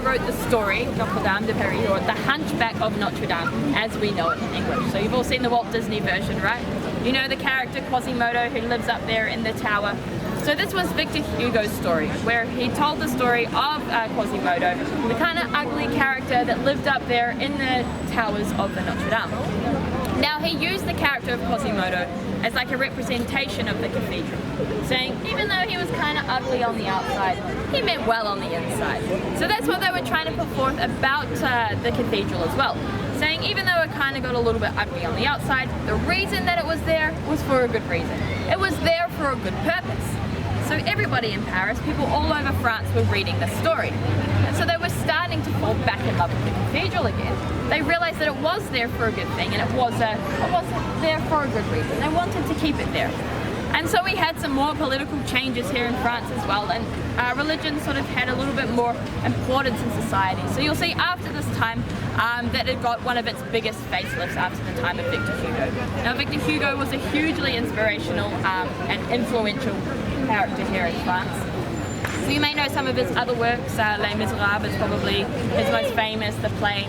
wrote the story, Notre-Dame de Paris, or The Hunchback of Notre Dame, as we know it in English. So you've all seen the Walt Disney version, right? You know the character Quasimodo who lives up there in the tower. So this was Victor Hugo's story, where he told the story of Quasimodo, the kind of ugly character that lived up there in the towers of the Notre Dame. Now he used the character of Quasimodo as like a representation of the cathedral, saying even though he was kind of ugly on the outside, he meant well on the inside. So that's what they were trying to put forth about the cathedral as well, saying even though it kind of got a little bit ugly on the outside, the reason that it was there was for a good reason. It was there for a good purpose. So everybody in Paris, people all over France, were reading the story. And so they were starting to fall back in love with the cathedral again. They realized that it was there for a good thing, and it was there for a good reason. They wanted to keep it there. And so we had some more political changes here in France as well, and religion sort of had a little bit more importance in society. So you'll see after this time that it got one of its biggest facelifts after the time of Victor Hugo. Now Victor Hugo was a hugely inspirational and influential character here in France. So you may know some of his other works. Les Miserables is probably his most famous, the play.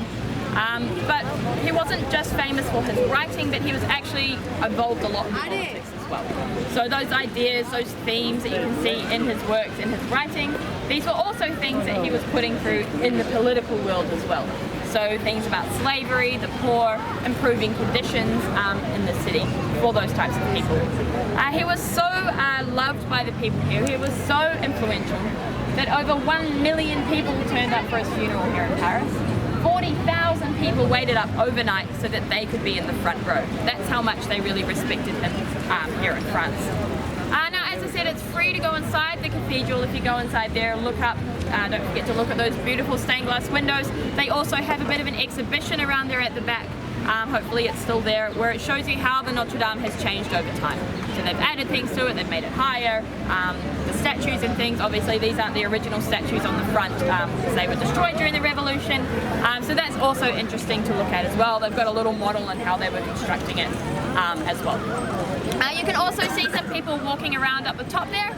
But he wasn't just famous for his writing, but he was actually involved a lot in politics as well. So those ideas, those themes that you can see in his works, in his writing, these were also things that he was putting through in the political world as well. So things about slavery, the poor, improving conditions in the city for those types of people. He was so loved by the people here, he was so influential that over 1 million people turned up for his funeral here in Paris. 40,000 people waited up overnight so that they could be in the front row. That's how much they really respected him here in France. Now, as I said, it's free to go inside the cathedral. If you go inside there, look up, don't forget to look at those beautiful stained glass windows. They also have a bit of an exhibition around there at the back. Hopefully it's still there, where it shows you how the Notre Dame has changed over time. So they've added things to it, they've made it higher, the statues and things, obviously these aren't the original statues on the front because they were destroyed during the Revolution. So that's also interesting to look at as well. They've got a little model on how they were constructing it as well. You can also see some people walking around up the top there,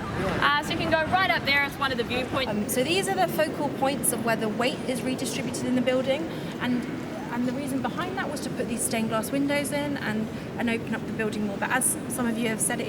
so you can go right up there. It's one of the viewpoints. So these are the focal points of where the weight is redistributed in the building, and the reason behind that was to put these stained glass windows in and open up the building more. But as some of you have said, it